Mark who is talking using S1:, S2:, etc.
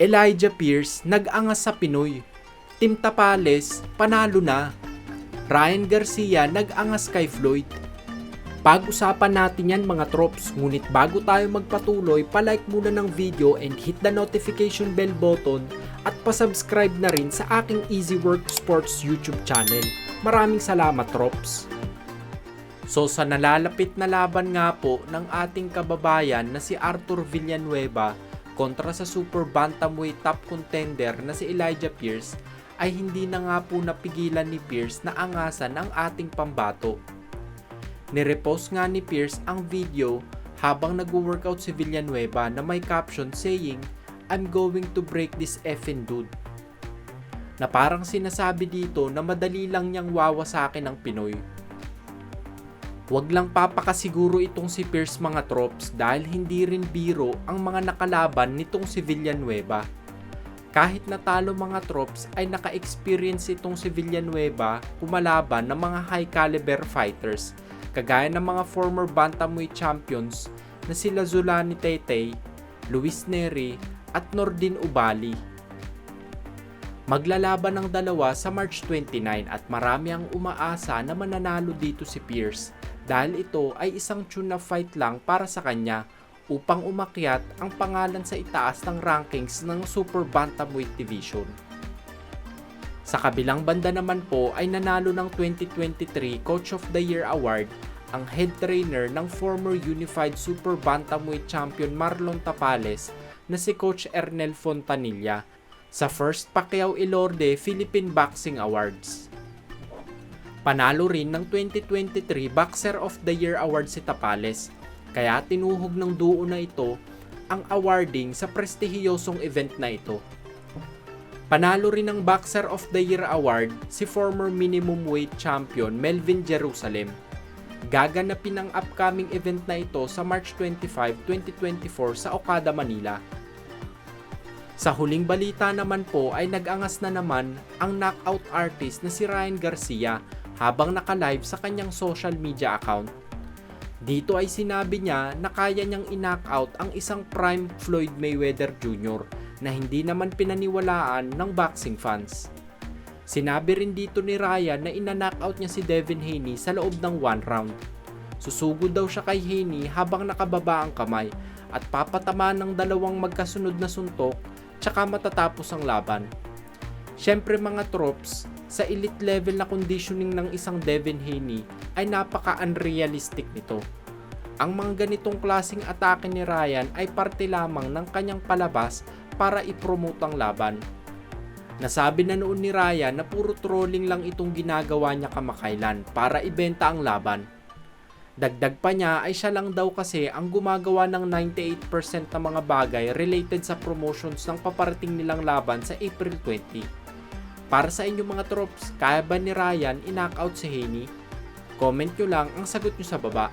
S1: Elijah Pierce nag-angas sa Pinoy. Team Tapales panalo na. Ryan Garcia nag-angas kay Floyd. Pag-usapan natin yan mga trops, ngunit bago tayo magpatuloy, palike muna ng video and hit the notification bell button at pasubscribe na rin sa aking Easy Work Sports YouTube channel. Maraming salamat trops! So sa nalalapit na laban nga po ng ating kababayan na si Arthur Villanueva kontra sa super bantamweight top contender na si Elijah Pierce, ay hindi na nga po napigilan ni Pierce na angasan ang ating pambato. Nirepost nga ni Pierce ang video habang nag-workout si Villanueva na may caption saying, "I'm going to break this effing dude." Na parang sinasabi dito na madali lang niyang wawasakin ang Pinoy. Huwag lang papakasiguro itong si Pierce mga trops dahil hindi rin biro ang mga nakalaban nitong si Villanueva. Kahit natalo mga trops ay naka-experience itong si Villanueva kumalaban ng mga high caliber fighters kagaya ng mga former bantamweight champions na sila Zulani Taytay, Luis Neri at Nordin Ubali. Maglalaban ng dalawa sa March 29 at marami ang umaasa na mananalo dito si Pierce dahil ito ay isang tune-up fight lang para sa kanya upang umakyat ang pangalan sa itaas ng rankings ng Super Bantamweight Division. Sa kabilang banda naman po ay nanalo ng 2023 Coach of the Year Award ang head trainer ng former Unified Super Bantamweight Champion Marlon Tapales na si Coach Ernel Fontanilla sa First Pacquiao Elorde Philippine Boxing Awards. Panalo rin ng 2023 Boxer of the Year Award si Tapales, kaya tinuhog ng duo na ito ang awarding sa prestihiyosong event na ito. Panalo rin ng Boxer of the Year Award si former minimum weight champion Melvin Jerusalem. Gaganapin ang upcoming event na ito sa March 25, 2024 sa Okada, Manila. Sa huling balita naman po ay nag-angas na naman ang knockout artist na si Ryan Garcia habang naka-live sa kanyang social media account. Dito ay sinabi niya na kaya niyang i-knockout ang isang prime Floyd Mayweather Jr. na hindi naman pinaniwalaan ng boxing fans. Sinabi rin dito ni Ryan na ina-knockout niya si Devin Haney sa loob ng 1 round. Susugod daw siya kay Haney habang nakababa ang kamay at papatamaan ng dalawang magkasunod na suntok tsaka matatapos ang laban. Syempre mga trops, sa elite level na conditioning ng isang Devin Haney ay napaka-unrealistic nito. Ang mga ganitong klaseng atake ni Ryan ay parte lamang ng kanyang palabas para i-promote ang laban. Nasabi na noon ni Ryan na puro trolling lang itong ginagawa niya kamakailan para ibenta ang laban. Dagdag pa niya ay siya lang daw kasi ang gumagawa ng 98% ng mga bagay related sa promotions ng paparating nilang laban sa April 20. Para sa inyong mga trops, kaya ba ni Ryan i-knockout si Haney? Comment nyo lang ang sagot nyo sa baba.